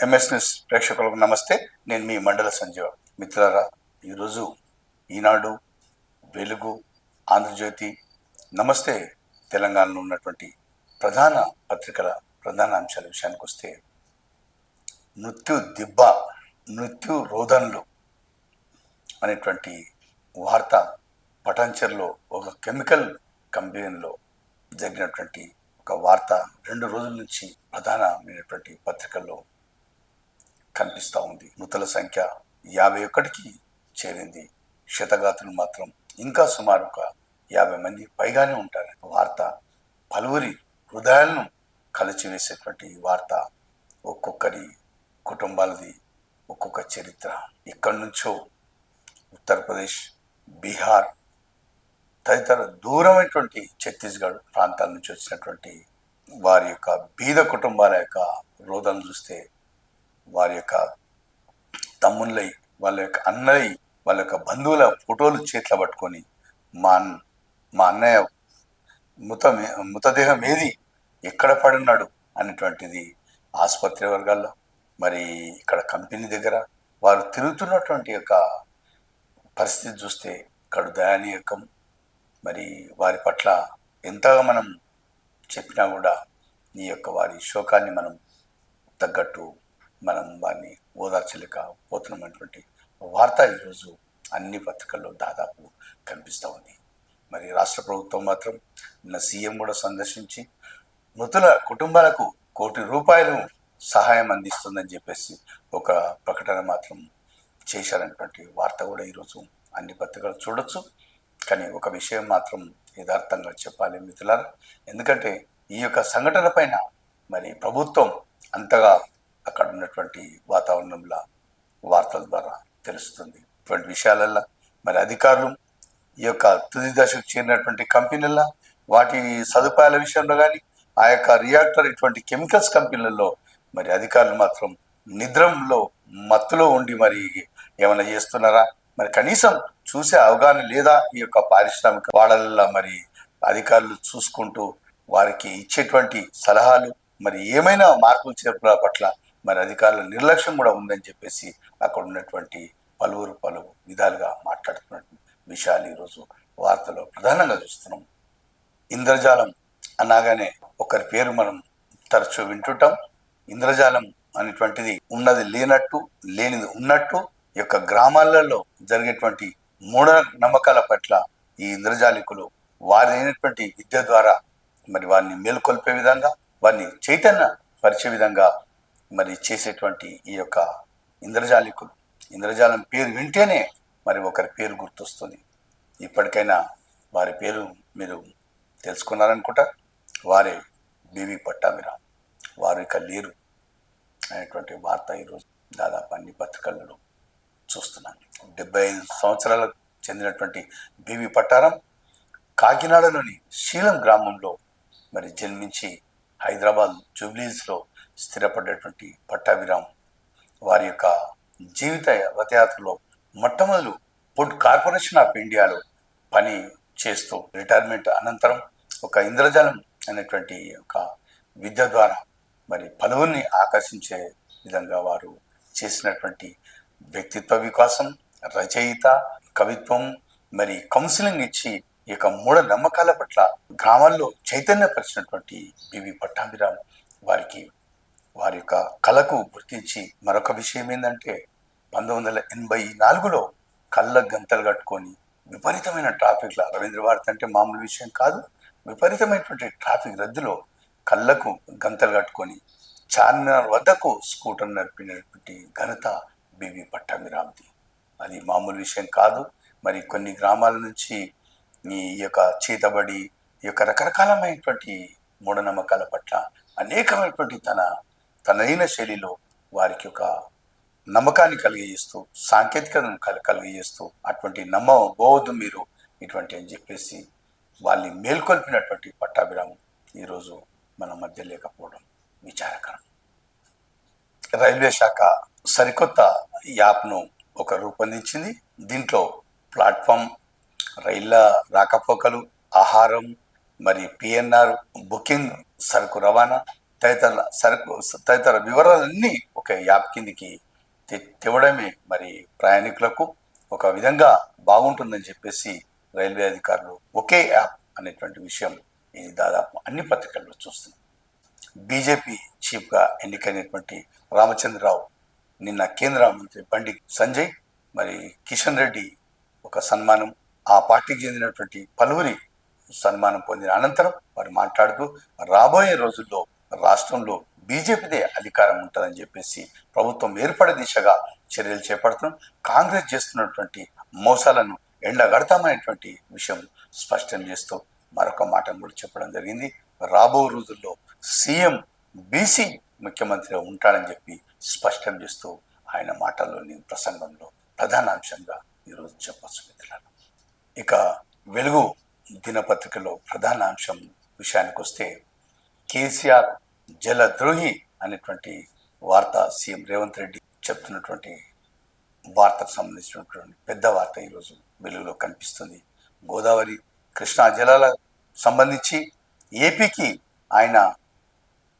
MS news ప్రేక్షకులకు నమస్తే. నేను మీ మండల సంజీవ. మిత్రులారా, ఈరోజు ఈనాడు, వెలుగు, ఆంధ్రజ్యోతి, నమస్తే తెలంగాణలో ఉన్నటువంటి ప్రధాన పత్రికల ప్రధాన అంశాల విషయానికి వస్తే, మృత్యు దిబ్బ, మృత్యు రోదన్లు అనేటువంటి వార్త పటాన్చెరులో ఒక కెమికల్ కంపెనీలో జరిగినటువంటి ఒక వార్త 2 రోజుల నుంచి ప్రధానమైనటువంటి పత్రికల్లో కనిపిస్తూ ఉంది. మృతుల సంఖ్య 51కి చేరింది. క్షతగాతులు మాత్రం ఇంకా సుమారు ఒక 50 మంది పైగానే ఉంటారని వార్త పలువురి హృదయాలను కలిచివేసేటువంటి వార్త. ఒక్కొక్కరి కుటుంబాలది ఒక్కొక్క చరిత్ర. ఇక్కడి నుంచో ఉత్తరప్రదేశ్, బీహార్ తదితర దూరమైనటువంటి ఛత్తీస్గఢ్ ప్రాంతాల నుంచి వచ్చినటువంటి వారి యొక్క బీద కుటుంబాల యొక్క రోదనలు చూస్తే, వారి యొక్క తమ్ముళ్ళై, వాళ్ళ యొక్క అన్నయ్య, వాళ్ళ యొక్క బంధువుల ఫోటోలు చేతిలో పట్టుకొని మా అన్నయ్య మృతదేహం ఏది, ఎక్కడ పడున్నాడు అనేటువంటిది ఆసుపత్రి వర్గాల్లో, మరి ఇక్కడ కంపెనీ దగ్గర వారు తిరుగుతున్నటువంటి యొక్క పరిస్థితి చూస్తే కడు దయనీయకం. మరి వారి పట్ల ఎంతగా మనం చెప్పినా కూడా ఈ యొక్క వారి శోకాన్ని మనం తగ్గట్టు మనం వారిని ఓదార్చలేకపోతున్నటువంటి వార్త ఈరోజు అన్ని పత్రికల్లో దాదాపు కనిపిస్తూ ఉంది. మరి రాష్ట్ర ప్రభుత్వం మాత్రం నిన్న సీఎం కూడా సందర్శించి మృతుల కుటుంబాలకు ₹1 కోటి సహాయం అందిస్తుందని చెప్పేసి ఒక ప్రకటన మాత్రం చేశారనేటువంటి వార్త కూడా ఈరోజు అన్ని పత్రికలు చూడొచ్చు. కానీ ఒక విషయం మాత్రం యథార్థంగా చెప్పాలి మిత్రులారా, ఎందుకంటే ఈ యొక్క సంఘటన పైన మరి ప్రభుత్వం అంతగా అక్కడ ఉన్నటువంటి వాతావరణంలో వార్తల ద్వారా తెలుస్తుంది. ఇటువంటి విషయాలల్లో మరి అధికారులు ఈ యొక్క తుది దశకు చేరినటువంటి కంపెనీల వాటి సదుపాయాల విషయంలో కానీ, ఆ యొక్క రియాక్టర్ ఇటువంటి కెమికల్స్ కంపెనీలలో మరి అధికారులు మాత్రం నిద్రలో మత్తులో ఉండి మరి ఏమైనా చేస్తున్నారా, మరి కనీసం చూసే అవగాహన లేదా? ఈ యొక్క పారిశ్రామిక వాడల మరి అధికారులు చూసుకుంటూ వారికి ఇచ్చేటువంటి సలహాలు, మరి ఏమైనా మార్పులు చేర్పుల పట్ల మరి అధికారుల నిర్లక్ష్యం కూడా ఉందని చెప్పేసి అక్కడ ఉన్నటువంటి పలు విధాలుగా మాట్లాడుతున్నటువంటి విషయాలు ఈరోజు వార్తలో ప్రధానంగా చూస్తున్నాం. ఇంద్రజాలం అనగానే ఒకరి పేరు మనం తరచూ వింటుంటాం. ఇంద్రజాలం అనేటువంటిది ఉన్నది లేనట్టు, లేనిది ఉన్నట్టు ఈ యొక్క గ్రామాలలో జరిగేటువంటి మూఢ నమ్మకాల పట్ల ఈ ఇంద్రజాలికులు వారి అయినటువంటి విద్య ద్వారా మరి వారిని మేల్కొల్పే విధంగా, వారిని చైతన్య పరిచే విధంగా మరి చేసేటువంటి ఈ యొక్క ఇంద్రజాలికులు, ఇంద్రజాలం పేరు వింటేనే మరి ఒకరి పేరు గుర్తొస్తుంది. ఇప్పటికైనా వారి పేరు మీరు తెలుసుకున్నారనుకుంటా. వారే బీవీ పట్టాభిరామ్. వారు ఇక లేరు అనేటువంటి వార్త ఈరోజు దాదాపు అన్ని పత్రికలలో చూస్తున్నాను. 75 సంవత్సరాలకు చెందినటువంటి బీవీ పట్టారం కాకినాడలోని శీలం గ్రామంలో మరి జన్మించి హైదరాబాద్ జూబ్లీహిల్స్లో స్థిరపడ్డటువంటి పట్టాభిరామ్ వారి యొక్క జీవిత రథయాత్రలో మొట్టమొదలు ఫుడ్ కార్పొరేషన్ ఆఫ్ ఇండియాలో పని చేస్తూ రిటైర్మెంట్ అనంతరం ఒక ఇంద్రజాలం అనేటువంటి ఒక విద్య ద్వారా మరి పలువురిని ఆకర్షించే విధంగా వారు చేసినటువంటి వ్యక్తిత్వ వికాసం, రచయిత, కవిత్వం, మరి కౌన్సిలింగ్ ఇచ్చి ఈ యొక్క మూఢ నమ్మకాల పట్ల గ్రామాల్లో చైతన్యపరిచినటువంటి బీవీ పట్టాభిరామ్ వారికి వారి యొక్క కళకు గుర్తించి మరొక విషయం ఏంటంటే, 1984లో కళ్ళ గంతలు కట్టుకొని విపరీతమైన ట్రాఫిక్లో, రవీంద్ర భారతి అంటే మామూలు విషయం కాదు, విపరీతమైనటువంటి ట్రాఫిక్ రద్దీలో కళ్ళకు గంతలు కట్టుకొని చార్మినార్ వద్దకు స్కూటర్ నడిపినటువంటి ఘనత బీవీ పట్టాభిరామ్ది. అది మామూలు విషయం కాదు. మరి కొన్ని గ్రామాల నుంచి ఈ యొక్క చేతబడి, ఈ యొక్క రకరకాలమైనటువంటి మూఢనమ్మకాల పట్ల అనేకమైనటువంటి తనైన శైలిలో వారికి ఒక నమ్మకాన్ని కలిగజేస్తూ, సాంకేతికతను కలిగజేస్తూ అటువంటి నమ్మబోవద్దు మీరు ఇటువంటి అని చెప్పేసి వాళ్ళని మేల్కొల్పినటువంటి పట్టాభిరామ్ ఈరోజు మన మధ్య లేకపోవడం విచారకరం. రైల్వే శాఖ సరికొత్త యాప్ను ఒక రూపొందించింది. దీంట్లో ప్లాట్ఫామ్, రైళ్ల రాకపోకలు, ఆహారం, మరి పిఎన్ఆర్ బుకింగ్, సరుకు రవాణా, తదితర సరుకు తదితర వివరాలన్నీ ఒక యాప్ కిందికి తేవడమే మరి ప్రయాణికులకు ఒక విధంగా బాగుంటుందని చెప్పేసి రైల్వే అధికారులు ఒకే యాప్ అనేటువంటి విషయం ఇది దాదాపు అన్ని పత్రికల్లో చూస్తున్నాం. బీజేపీ చీఫ్గా ఎన్నికైనటువంటి రామచంద్రరావు నిన్న కేంద్ర మంత్రి బండి సంజయ్ మరి కిషన్ రెడ్డి ఒక సన్మానం, ఆ పార్టీకి చెందినటువంటి పలువురి సన్మానం పొందిన అనంతరం వారు మాట్లాడుతూ రాబోయే రోజుల్లో రాష్ట్రంలో బీజేపీదే అధికారం ఉంటుందని చెప్పేసి ప్రభుత్వం ఏర్పడే దిశగా చర్యలు చేపడుతున్నాం, కాంగ్రెస్ చేస్తున్నటువంటి మోసాలను ఎండగడతామనేటువంటి విషయం స్పష్టం చేస్తూ మరొక మాట కూడా చెప్పడం జరిగింది. రాబో రోజుల్లో సీఎం బీసీ ముఖ్యమంత్రిగా ఉంటాడని చెప్పి స్పష్టం చేస్తూ ఆయన మాటల్లోని ప్రసంగంలో ప్రధాన అంశంగా ఈరోజు చెప్పచ్చు మిత్రులారా. ఇక వెలుగు దినపత్రికలో ప్రధాన అంశం విషయానికి వస్తే కేసీఆర్ జలద్రోహి అనేటువంటి వార్త సీఎం రేవంత్ రెడ్డి చెప్తున్నటువంటి వార్తకు సంబంధించినటువంటి పెద్ద వార్త ఈరోజు వెలుగులో కనిపిస్తుంది. గోదావరి కృష్ణా జలాల సంబంధించి ఏపీకి ఆయన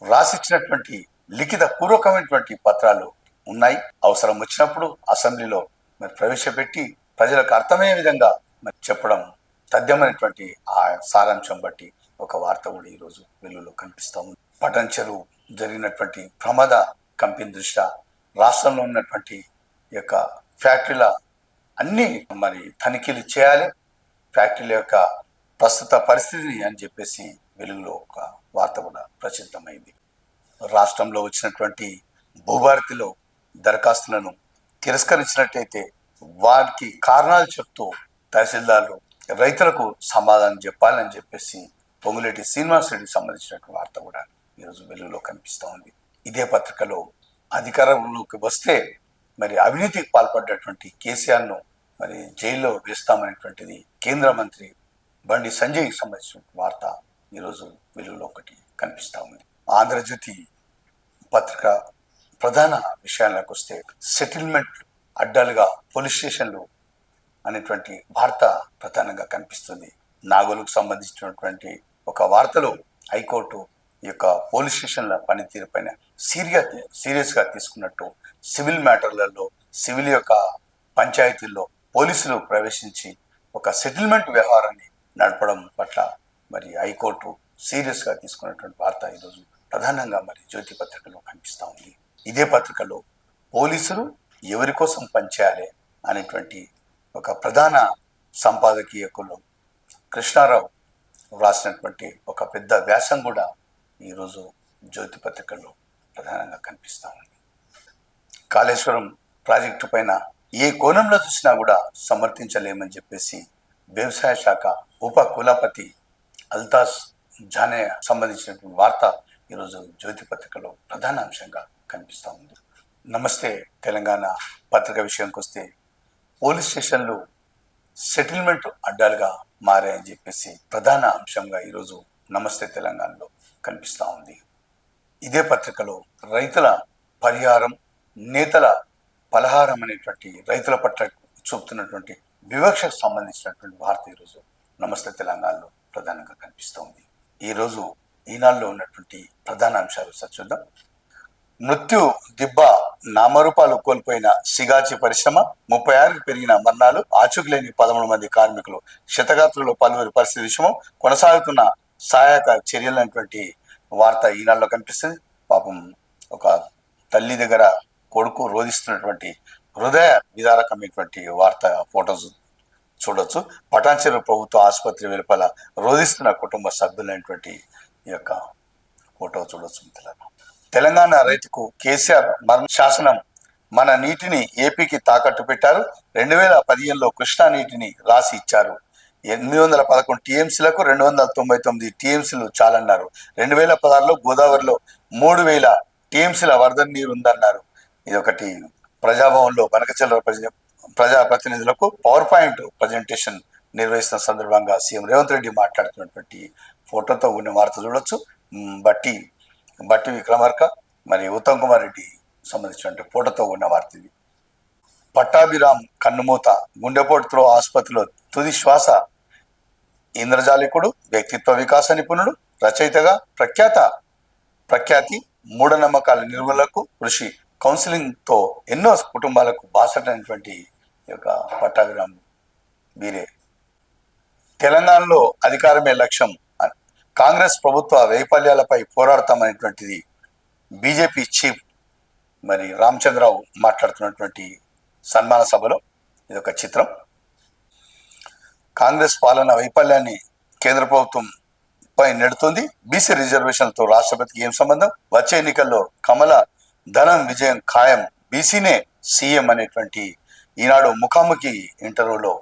రాసిచ్చినటువంటి లిఖిత పూర్వకమైనటువంటి పత్రాలు ఉన్నాయి. అవసరం వచ్చినప్పుడు అసెంబ్లీలో మరి ప్రవేశపెట్టి ప్రజలకు అర్థమయ్యే విధంగా మరి చెప్పడం తథ్యమైనటువంటి ఆ సారాంశం బట్టి ఒక వార్త కూడా ఈరోజు వెలుగులో కనిపిస్తూ ఉంది. పటన్ చెరువు జరిగినటువంటి ప్రమాద కంపెనీ దృష్ట్యా రాష్ట్రంలో ఉన్నటువంటి యొక్క ఫ్యాక్టరీల అన్ని మరి తనిఖీలు చేయాలి, ఫ్యాక్టరీల యొక్క ప్రస్తుత పరిస్థితిని అని చెప్పేసి వెలుగులో ఒక వార్త కూడా ప్రసిద్ధమైంది. రాష్ట్రంలో వచ్చినటువంటి భూభారతిలో దరఖాస్తులను తిరస్కరించినట్టయితే వారికి కారణాలు చెప్తూ తహసీల్దార్లు రైతులకు సమాధానం చెప్పాలని చెప్పేసి పొంగులేటి శ్రీనివాసరెడ్డికి సంబంధించినటువంటి వార్త కూడా ఈరోజు వెలుగులో కనిపిస్తూ ఉంది. ఇదే పత్రికలో అధికారంలోకి వస్తే మరి అవినీతికి పాల్పడ్డటువంటి కేసీఆర్ను మరి జైల్లో వేస్తామనేటువంటిది కేంద్ర మంత్రి బండి సంజయ్కి సంబంధించిన వార్త ఈరోజు వెలుగులో ఒకటి కనిపిస్తూ ఉంది. ఆంధ్రజ్యోతి పత్రిక ప్రధాన విషయాలకు వస్తే సెటిల్మెంట్ అడ్డాలుగా పోలీస్ స్టేషన్లు అనేటువంటి వార్త ప్రధానంగా కనిపిస్తుంది. నాగోలుకు సంబంధించినటువంటి ఒక వార్తలో హైకోర్టు ఈ యొక్క పోలీస్ స్టేషన్ల పనితీరు పైన సీరియస్గా తీసుకున్నట్టు, సివిల్ మ్యాటర్లలో సివిల్ యొక్క పంచాయతీల్లో పోలీసులు ప్రవేశించి ఒక సెటిల్మెంట్ వ్యవహారాన్ని నడపడం పట్ల మరి హైకోర్టు సీరియస్గా తీసుకున్నటువంటి వార్త ఈరోజు ప్రధానంగా మరి జ్యోతి పత్రికలో కనిపిస్తూ ఉంది. ఇదే పత్రికలో పోలీసులు ఎవరి కోసం పనిచేయాలి అనేటువంటి ఒక ప్రధాన సంపాదకీయకులు కృష్ణారావు వ్రాసినటువంటి ఒక పెద్ద వ్యాసం కూడా ఈరోజు జ్యోతి పత్రికల్లో ప్రధానంగా కనిపిస్తూ ఉంది. కాళేశ్వరం ప్రాజెక్టు పైన ఏ కోణంలో చూసినా కూడా సమర్థించలేమని చెప్పేసి వ్యవసాయ శాఖ ఉప కులపతి అల్తాస్ జానే సంబంధించినటువంటి వార్త ఈరోజు జ్యోతి పత్రికలో ప్రధాన అంశంగా కనిపిస్తూ ఉంది. నమస్తే తెలంగాణ పత్రిక విషయానికి వస్తే పోలీస్ స్టేషన్లు సెటిల్మెంట్ అడ్డాలుగా మారాయని చెప్పేసి ప్రధాన అంశంగా ఈరోజు నమస్తే తెలంగాణలో కనిపిస్తూ ఉంది. ఇదే పత్రికలో రైతుల పరిహారం, నేతల పలహారం అనేటువంటి రైతుల పట్ల చూపుతున్నటువంటి వివక్షకు సంబంధించినటువంటి వార్త ఈరోజు నమస్తే తెలంగాణలో ప్రధానంగా కనిపిస్తూ ఉంది. ఈరోజు ఈనాడులో ఉన్నటువంటి ప్రధాన అంశాలు చూద్దాం. మృత్యు దిబ్బ నామరూపాలు కోల్పోయిన సిగాచి పరిశ్రమ, 36కి పెరిగిన మరణాలు, ఆచూకులేని 13 మంది కార్మికులు, క్షతగాత్రులు పలువురి పరిస్థితి విషమం, కొనసాగుతున్న సహాయక చర్యలైనటువంటి వార్త ఈనాడులో కనిపిస్తుంది. పాపం ఒక తల్లి దగ్గర కొడుకు రోధిస్తున్నటువంటి హృదయ విదారకమైనటువంటి వార్త ఫోటోస్ చూడొచ్చు. పటాన్చెరు ప్రభుత్వ ఆసుపత్రి వెలుపల రోధిస్తున్న కుటుంబ సభ్యులైనటువంటి ఈ యొక్క ఫోటో చూడొచ్చు మిత్రులారా. తెలంగాణ రైతుకు కేసీఆర్ మరణ శాసనం, మన నీటిని ఏపీకి తాకట్టు పెట్టారు. 2015లో కృష్ణా నీటిని రాసి ఇచ్చారు. 811 టీఎంసీలకు 299 టీఎంసీలు చాలన్నారు. 2016లో గోదావరిలో 3000 టీఎంసీల వరద నీరు ఉందన్నారు. ఇదొకటి ప్రజాభవన్లో బనకచెల్ల ప్రజాప్రతినిధులకు పవర్ పాయింట్ ప్రజెంటేషన్ నిర్వహిస్తున్న సందర్భంగా సీఎం రేవంత్ రెడ్డి మాట్లాడుతున్నటువంటి ఫోటోతో ఉన్న వార్త చూడొచ్చు. బట్టి విక్రమార్క మరి ఉత్తమ్ కుమార్ రెడ్డి సంబంధించిన ఫోటోతో ఉన్న వార్త ఇది. పట్టాభిరామ్ కన్నుమూత, గుండెపోటుతో ఆసుపత్రిలో తుది శ్వాస. ఇంద్రజాలికుడు, వ్యక్తిత్వ వికాస నిపుణుడు, రచయితగా ప్రఖ్యాత ప్రఖ్యాతి, మూఢనమ్మకాల నిర్మూలనకు కృషి, కౌన్సిలింగ్తో ఎన్నో కుటుంబాలకు బాసటైనటువంటి ఈ యొక్క పట్టాభిరామ్ వీరే. తెలంగాణలో అధికారమే లక్ష్యం, కాంగ్రెస్ ప్రభుత్వ వైఫల్యాలపై పోరాడతామనేటువంటిది బీజేపీ చీఫ్ మరి రామచంద్రరావు మాట్లాడుతున్నటువంటి సన్మాన సభలో ఇదొక చిత్రం. కాంగ్రెస్ పాలన వైఫల్యాన్ని కేంద్ర ప్రభుత్వం పై నెడుతుంది. బీసీ రిజర్వేషన్లతో రాష్ట్రపతికి ఏం సంబంధం? వచ్చే ఎన్నికల్లో కమల ధనం విజయం ఖాయం, బీసీనే సీఎం అనేటువంటి ఈనాడు ముఖాముఖి ఇంటర్వ్యూలో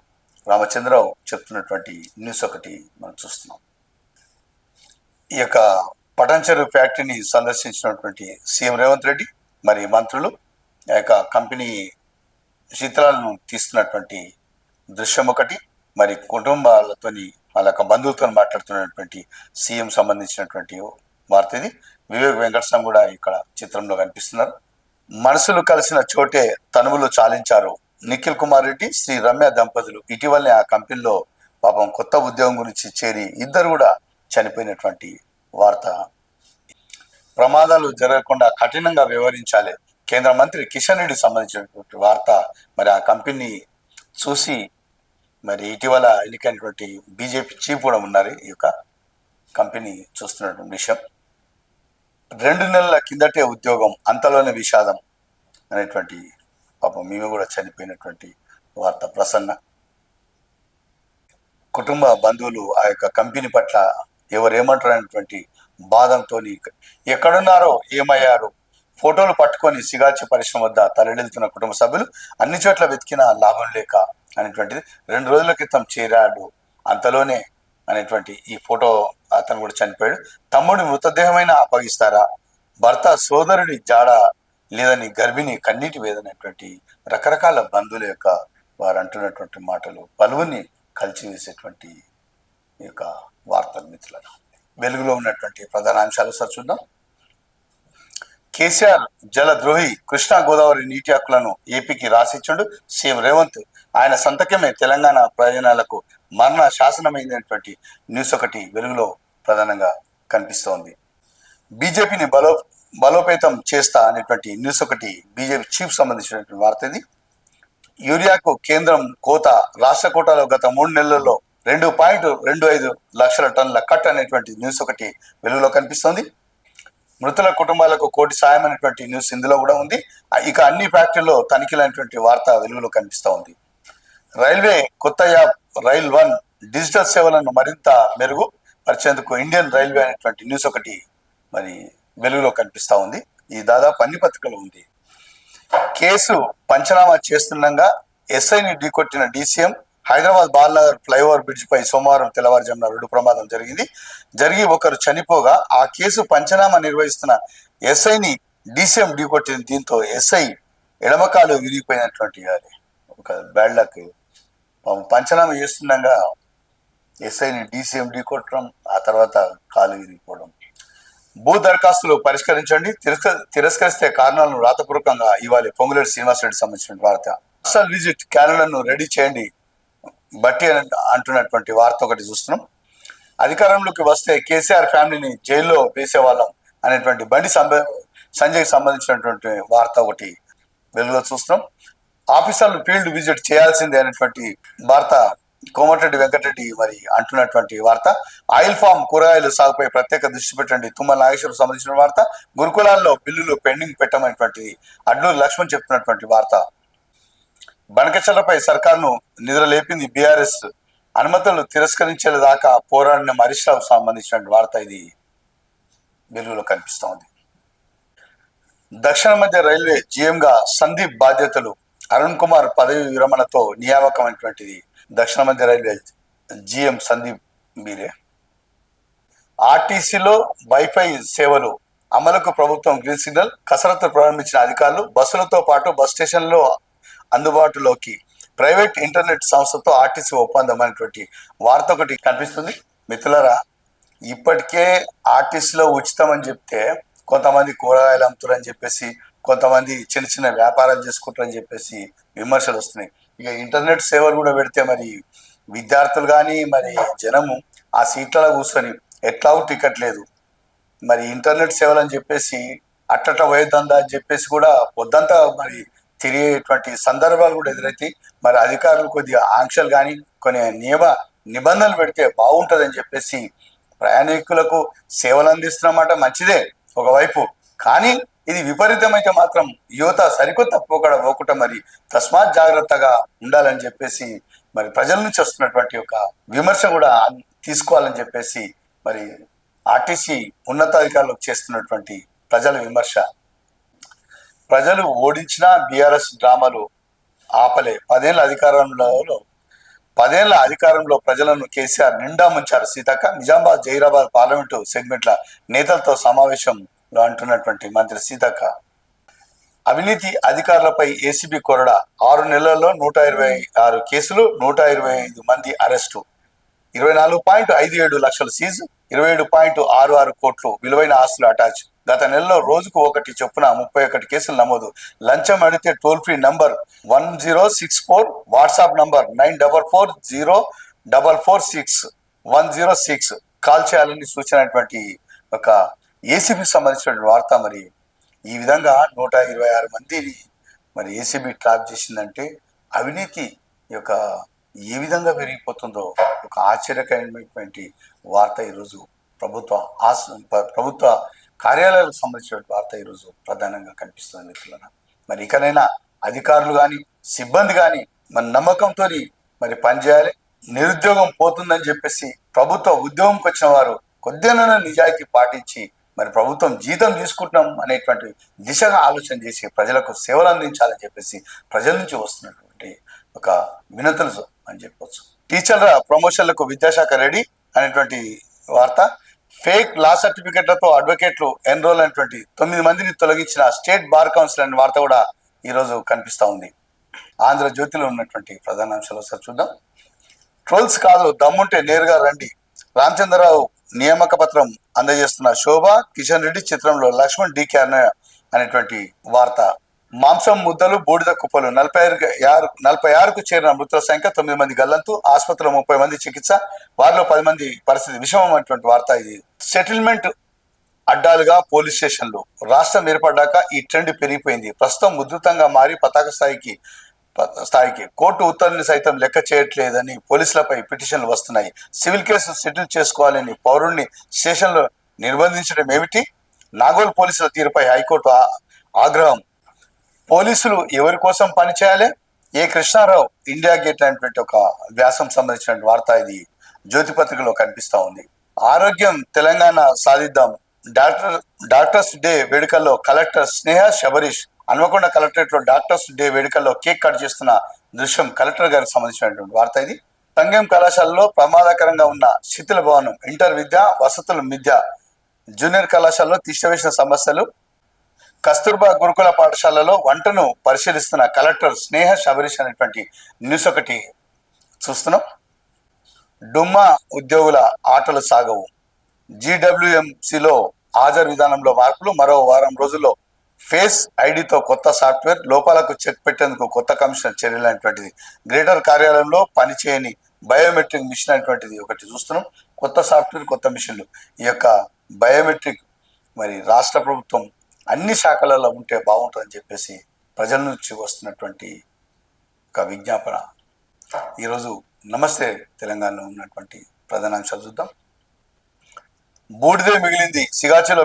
రామచంద్రరావు చెప్తున్నటువంటి న్యూస్ ఒకటి మనం చూస్తున్నాం. ఈ యొక్క పటాన్చెరు ఫ్యాక్టరీని సందర్శించినటువంటి సీఎం రేవంత్ రెడ్డి మరి మంత్రులు ఆ యొక్క కంపెనీ శీతలాలను తీస్తున్నటువంటి దృశ్యం ఒకటి, మరి కుటుంబాలతోని వాళ్ళ యొక్క బంధువులతో మాట్లాడుతున్నటువంటి సీఎం సంబంధించినటువంటి వార్త ఇది. వివేక్ వెంకటస్వామి కూడా ఇక్కడ చిత్రంలో కనిపిస్తున్నారు. మనసులు కలిసిన చోటే తనువులు చాలించారు నిఖిల్ కుమార్ రెడ్డి, శ్రీ రమ్య దంపతులు. ఇటీవలనే ఆ కంపెనీలో పాపం కొత్త ఉద్యోగం గురించి చేరి ఇద్దరు కూడా చనిపోయినటువంటి వార్త. ప్రమాదాలు జరగకుండా కఠినంగా వ్యవహరించాలి కేంద్ర మంత్రి కిషన్ రెడ్డికి సంబంధించినటువంటి వార్త. మరి ఆ కంపెనీ చూసి మరి ఇటీవల ఎన్నికైనటువంటి బీజేపీ చీఫ్ కూడా ఉన్నారు ఈ యొక్క కంపెనీ చూస్తున్నటువంటి విషయం. 2 నెలల కిందటే ఉద్యోగం, అంతలోనే విషాదం అనేటువంటి పాపం మేము కూడా చనిపోయినటువంటి వార్త. ప్రసన్న కుటుంబ బంధువులు ఆ యొక్క కంపెనీ పట్ల ఎవరేమంటారు అనేటువంటి బాధంతో ఎక్కడున్నారో ఏమయ్యారు, ఫోటోలు పట్టుకొని సిగాచి పరిశ్రమ వద్ద తరలిస్తున్న కుటుంబ సభ్యులు, అన్ని చోట్ల వెతికిన లాభం లేక అనేటువంటిది. 2 రోజుల క్రితం చేరాడు అంతలోనే అనేటువంటి ఈ ఫోటో, అతను కూడా చనిపోయాడు. తమ్ముడి మృతదేహమైన అప్పగిస్తారా, భర్త సోదరుడి జాడ లేదని గర్భిణి కన్నీటి వేదనటువంటి రకరకాల బంధువుల యొక్క వారు అంటున్నటువంటి మాటలు పలువురిని కలిచివేసేటువంటి ఈ యొక్క వార్తలు మిత్రులను. వెలుగులో ఉన్నటువంటి ప్రధాన అంశాలు సార్ చూద్దాం. కేసీఆర్ జలద్రోహి, కృష్ణా గోదావరి నీటి హక్కులను ఏపీకి రాసిచ్చుండు సీఎం రేవంత్. ఆయన సంతకమే తెలంగాణ ప్రయోజనాలకు మరణ శాసనమైనటువంటి న్యూస్ ఒకటి వెలుగులో ప్రధానంగా కనిపిస్తోంది. బీజేపీని బలోపేతం చేస్తా అనేటువంటి న్యూస్ ఒకటి బీజేపీ చీఫ్ సంబంధించినటువంటి వార్త ఇది. యూరియాకు కేంద్రం కోత, రాష్ట్ర కోటాలో గత 3 నెలల్లో 2.25 లక్షల టన్నుల కట్ అనేటువంటి న్యూస్ ఒకటి వెలుగులో కనిపిస్తోంది. మృతుల కుటుంబాలకు 1 కోటి సాయం అనేటువంటి న్యూస్ ఇందులో కూడా ఉంది. ఇక అన్ని ఫ్యాక్టరీలో తనిఖీలైనటువంటి వార్త వెలుగులో కనిపిస్తూ ఉంది. రైల్వే కొత్త యాప్ రైల్ 1 డిజిటల్ సేవలను మరింత మెరుగు పరిచేందుకు ఇండియన్ రైల్వే అనేటువంటి న్యూస్ ఒకటి మరి వెలుగులో కనిపిస్తూ ఉంది. ఈ దాదాపు అన్ని పత్రికలు ఉంది. కేసు పంచనామా చేస్తుండగా ఎస్ఐని ఢీకొట్టిన DCM. Hyderabad Balanagar flyover bridge పై సోమవారం తెల్లవారుజామున రోడ్డు ప్రమాదం జరిగి ఒకరు చనిపోగా ఆ కేసు పంచనామా నిర్వహిస్తున్న ఎస్ఐని డీసీఎం ఢీకొట్టింది. దీంతో ఎస్ఐ ఎడమకాలు విరిగిపోయినటువంటి ఒక బ్యాడ్ లక్. పంచనామా చేస్తుండగా ఎస్ఐని డీసీఎం ఢీకొట్టడం, ఆ తర్వాత కాలు విరిగిపోవడం. భూ దరఖాస్తులు పరిష్కరించండి, తిరస్కరిస్తే కారణాలను రాతపూర్వకంగా ఇవ్వాలి పొంగులేటి శ్రీనివాసరెడ్డి సంబంధించిన వార్త. అసలు విజిట్ క్యాలెండర్ను రెడీ చేయండి బట్టి అంటున్నటువంటి వార్త ఒకటి చూస్తున్నాం. అధికారంలోకి వస్తే కేసీఆర్ ఫ్యామిలీని జైల్లో వేసేవాళ్ళం అనేటువంటి బండి సంజయ్కి సంబంధించినటువంటి వార్త ఒకటి వెలుగులో చూస్తున్నాం. ఆఫీసర్లు ఫీల్డ్ విజిట్ చేయాల్సిందే అనేటువంటి వార్త కోమటిరెడ్డి వెంకటరెడ్డి మరి అంటున్నటువంటి వార్త. ఆయిల్ ఫామ్ కూరగాయలు సాగుపై ప్రత్యేక దృష్టి పెట్టండి తుమ్మల నాగేశ్వరం సంబంధించిన వార్త. గురుకులాల్లో బిల్లులు పెండింగ్ పెట్టమనేటువంటి అడ్లూరి లక్ష్మణ్ చెప్తున్నటువంటి వార్త. బనకచర్లపై సర్కార్ను నిద్రలేపింది బీఆర్ఎస్, అనుమతులు తిరస్కరించేదాకా పోరాడిన హరీష్ రావు సంబంధించిన వార్త ఇది వెలుగులో కనిపిస్తూ ఉంది. దక్షిణ మధ్య రైల్వే జీఎంగా సందీప్ బాధ్యతలు, అరుణ్ కుమార్ పదవి విరమణతో నియామకమైనటువంటిది దక్షిణ మధ్య రైల్వే జీఎం సందీప్ మీరే. ఆర్టీసీలో వైఫై సేవలు అమలుకు ప్రభుత్వం గ్రీన్ సిగ్నల్, కసరత్తు ప్రారంభించిన అధికారులు. బస్సులతో పాటు బస్ స్టేషన్లో అందుబాటులోకి ప్రైవేట్ ఇంటర్నెట్ సంస్థతో ఆర్టీసీ ఒప్పందం అనేటువంటి వార్త ఒకటి కనిపిస్తుంది. మిత్రులారా, ఇప్పటికే ఆర్టీసీలో ఉచితం అని చెప్తే కొంతమంది కూరగాయలు అమ్ముతారని చెప్పేసి, కొంతమంది చిన్న చిన్న వ్యాపారాలు చేసుకుంటారని చెప్పేసి విమర్శలు వస్తున్నాయి. ఇక ఇంటర్నెట్ సేవలు కూడా పెడితే మరి విద్యార్థులు కానీ మరి జనము ఆ సీట్లలో కూర్చొని ఎట్లాగూ టికెట్ లేదు, మరి ఇంటర్నెట్ సేవలు అని చెప్పేసి అట్టట పోయేద్దా అని చెప్పేసి కూడా పొద్దంతా మరి తిరిగేటువంటి సందర్భాలు కూడా ఎదురైతాయి. మరి అధికారులు కొద్దిగా ఆంక్షలు కానీ కొన్ని నిబంధనలు పెడితే బాగుంటుందని చెప్పేసి ప్రయాణికులకు సేవలు అందిస్తున్నమాట మంచిదే ఒకవైపు. కానీ ఇది విపరీతమైతే మాత్రం యువత సరికొత్త పోకుండా మరి తస్మాత్ జాగ్రత్తగా ఉండాలని చెప్పేసి మరి ప్రజల నుంచి వస్తున్నటువంటి ఒక విమర్శ కూడా తీసుకోవాలని చెప్పేసి మరి ఆర్టీసీ ఉన్నతాధికారులకు చేస్తున్నటువంటి ప్రజల విమర్శ. ప్రజలు ఓడించిన బీఆర్ఎస్ డ్రామాలు ఆపలే. 10 ఏళ్ల అధికారంలో ప్రజలను కేసీఆర్ నిండా ముంచారు. సీతక్క నిజామాబాద్ జైరాబాద్ పార్లమెంటు సెగ్మెంట్ల నేతలతో సమావేశంలో అంటున్నటువంటి మంత్రి సీతక్క. అవినీతి అధికారులపై ఏసీబీ కొరడా. 6 నెలల్లో 126 కేసులు, 125 మంది అరెస్టు, 24.57 లక్షలు సీజు, 27.66 కోట్లు విలువైన ఆస్తులు అటాచ్. గత నెలలో రోజుకు ఒకటి చొప్పున 31 కేసులు నమోదు. లంచం అడిగితే toll free number 1064, WhatsApp number 9440446106 call చేయాలని సూచనటువంటి ఒక ఏసీబీకి సంబంధించినటువంటి వార్త. మరి ఈ విధంగా 126 మందిని మరి ఏసీబీ ట్రాప్ చేసిందంటే అవినీతి యొక్క ఏ విధంగా పెరిగిపోతుందో ఒక ఆశ్చర్యకరమైనటువంటి వార్త ఈరోజు ప్రభుత్వ కార్యాలయాలకు సంబంధించిన వార్త ఈరోజు ప్రధానంగా కనిపిస్తుంది మిత్రులన్నా. మరి ఇకనైనా అధికారులు కానీ సిబ్బంది కానీ మన నమ్మకంతో మరి పనిచేయాలి. నిరుద్యోగం పోతుందని చెప్పేసి ప్రభుత్వ ఉద్యోగంకి వచ్చిన వారు కొద్దిగా నిజాయితీ పాటించి మరి ప్రభుత్వం జీతం తీసుకుంటున్నాం అనేటువంటి దిశగా ఆలోచన చేసి ప్రజలకు సేవలు అందించాలని చెప్పేసి ప్రజల నుంచి వస్తున్నటువంటి ఒక వినతులు అని చెప్పవచ్చు. టీచర్ల ప్రమోషన్లకు విద్యాశాఖ రెడీ అనేటువంటి వార్త. ఫేక్ లా సర్టిఫికెట్లతో అడ్వకేట్లు ఎన్రోల్ అనేటువంటి 9 మందిని తొలగించిన స్టేట్ బార్ కౌన్సిల్ అనే వార్త కూడా ఈరోజు కనిపిస్తూ ఉంది. ఆంధ్రజ్యోతిలో ఉన్నటువంటి ప్రధాన అంశాలు ఒకసారి చూద్దాం. ట్రోల్స్ కాదు, దమ్ముంటే నేరుగా రండి. రామచంద్రరావు నియామక పత్రం అందజేస్తున్న శోభ కిషన్ రెడ్డి చిత్రంలో లక్ష్మణ్ డీకే అనేటువంటి వార్త. మాంసం ముద్దలు బూడిద కుప్పలు. 46కు చేరిన మృతుల సంఖ్య 9 మంది గల్లంతు. ఆసుపత్రిలో 30 మంది చికిత్స, వారిలో 10 మంది పరిస్థితి విషమం అనేటువంటి వార్త. ఇది సెటిల్మెంట్ అడ్డాలుగా పోలీస్ స్టేషన్లు. రాష్ట్రం ఏర్పడ్డాక ఈ ట్రెండ్ పెరిగిపోయింది. ప్రస్తుతం ఉధృతంగా మారి పతాక స్థాయికి కోర్టు ఉత్తర్వులు సైతం లెక్క చేయట్లేదని పోలీసులపై పిటిషన్లు వస్తున్నాయి. సివిల్ కేసు సెటిల్ చేసుకోవాలని పౌరుణ్ణి స్టేషన్లో నిర్బంధించడం ఏమిటి? నాగోల్ పోలీసుల తీరుపై హైకోర్టు ఆగ్రహం. పోలీసులు ఎవరి కోసం పనిచేయాలి? ఏ కృష్ణారావు ఇండియా గేట్ అనేటువంటి ఒక వ్యాసం సంబంధించిన వార్త ఇది జ్యోతి పత్రికలో కనిపిస్తూ ఉంది. ఆరోగ్యం తెలంగాణ సాధిద్దాం. డాక్టర్స్ డే వేడుకల్లో కలెక్టర్ స్నేహ శబరీష్. హన్మకొండ కలెక్టరేట్ లో డాక్టర్స్ డే వేడుకల్లో కేక్ కట్ చేస్తున్న దృశ్యం కలెక్టర్ గారికి సంబంధించినటువంటి వార్త ఇది. సంగం కళాశాలలో ప్రమాదకరంగా ఉన్న శిథిల భవనం. ఇంటర్ విద్య వసతులు మిథ్య. జూనియర్ కళాశాలలో తిష్టవేసిన సమస్యలు. కస్తూర్బా గురుకుల పాఠశాలలో వంటను పరిశీలిస్తున్న కలెక్టర్ స్నేహ శబరీష్ అనేటువంటి న్యూస్ ఒకటి చూస్తున్నాం. డుమ్మా ఉద్యోగుల ఆటలు సాగవు. జీడబ్ల్యూఎంసీలో హాజరు విధానంలో మార్పులు. మరో వారం రోజుల్లో ఫేస్ ఐడితో కొత్త సాఫ్ట్వేర్. లోపాలకు చెక్ పెట్టేందుకు కొత్త కమిషనర్ చర్యలు అనేటువంటిది. గ్రేటర్ కార్యాలయంలో పనిచేయని బయోమెట్రిక్ మిషన్ అనేటువంటిది ఒకటి చూస్తున్నాం. కొత్త సాఫ్ట్వేర్, కొత్త మిషన్లు. ఈ యొక్క బయోమెట్రిక్ మరి రాష్ట్ర ప్రభుత్వం అన్ని శాఖలలో ఉంటే బాగుంటుందని చెప్పేసి ప్రజల నుంచి వస్తున్నటువంటి ఒక విజ్ఞాపన. ఈరోజు నమస్తే తెలంగాణలో ఉన్నటువంటి ప్రధాన అంశాలు చూద్దాం. బూడిదే మిగిలింది. సిగాచిలో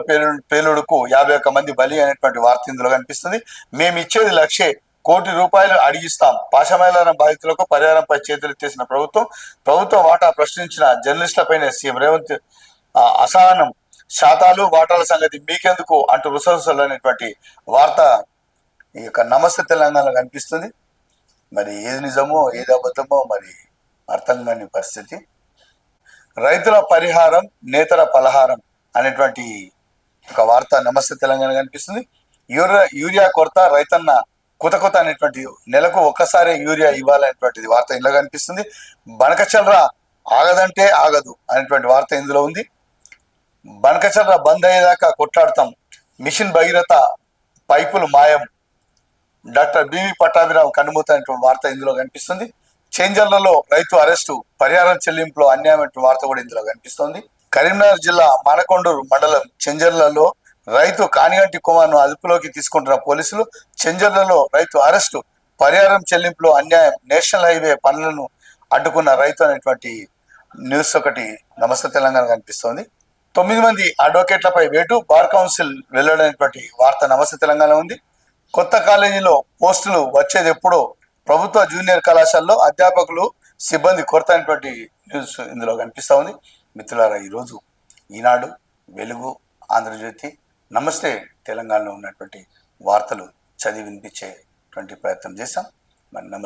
పేలుడుకు 51 మంది బలి అనేటువంటి వార్త ఇందులో కనిపిస్తుంది. మేము ఇచ్చేది 1,00,000 కోటి రూపాయలు అడిగిస్తాం. పాశమైలారం బాధితులకు పరిహారంపై చేతులెత్తేసిన ప్రభుత్వ వాటా ప్రశ్నించిన జర్నలిస్టులపైనే సీఎం రేవంత్ అసహనం. శాతాలు వాటాల సంగతి మీకెందుకు అంటూ రుసరుసలు అనేటువంటి వార్త ఈ యొక్క నమస్తే తెలంగాణలో కనిపిస్తుంది. మరి ఏది నిజమో ఏది అబద్ధమో మరి అర్థం కాని పరిస్థితి. రైతుల పరిహారం నేతల పలహారం అనేటువంటి ఒక వార్త నమస్తే తెలంగాణ కనిపిస్తుంది. యూరియా కొరత, రైతన్న కొత్త అనేటువంటి నెలకు ఒక్కసారి యూరియా ఇవ్వాలనేటువంటిది వార్త ఇందులో కనిపిస్తుంది. బనకచల్రా ఆగదంటే ఆగదు అనేటువంటి వార్త ఇందులో ఉంది. బనకచల్రా బంద్ అయ్యేదాకా కొట్లాడతాం. మిషన్ భగీరథ పైపులు మాయం. డాక్టర్ బివి పట్టాభిరావు కన్నుమూత అనేటువంటి వార్త ఇందులో కనిపిస్తుంది. చేంజర్లలో రైతు అరెస్టు, పరిహారం చెల్లింపులో అన్యాయమైన వార్త కూడా ఇందులో కనిపిస్తోంది. కరీంనగర్ జిల్లా మానకొండూరు మండలం చెంజర్లలో రైతు కానిగంటి కుమార్ను అదుపులోకి తీసుకుంటున్న పోలీసులు. చెంజర్లలో రైతు అరెస్టు, పరిహారం చెల్లింపులో అన్యాయం, నేషనల్ హైవే పనులను అడ్డుకున్న రైతు అనేటువంటి న్యూస్ ఒకటి నమస్తే తెలంగాణ కనిపిస్తోంది. 9 మంది అడ్వకేట్లపై వేటు, బార్ కౌన్సిల్ వెల్లడైనటువంటి వార్త నమస్తే తెలంగాణ ఉంది. కొత్త కాలేజీలో పోస్టులు వచ్చేది ఎప్పుడో, ప్రభుత్వ జూనియర్ కళాశాలలో అధ్యాపకులు సిబ్బంది కొరత అనేటువంటి న్యూస్ ఇందులో కనిపిస్తూ ఉంది. మిత్రులారా, ఈరోజు ఈనాడు, వెలుగు, ఆంధ్రజ్యోతి, నమస్తే తెలంగాణలో ఉన్నటువంటి వార్తలు చదివి వినిపించేటువంటి ప్రయత్నం చేశాం. మరి నమస్తే.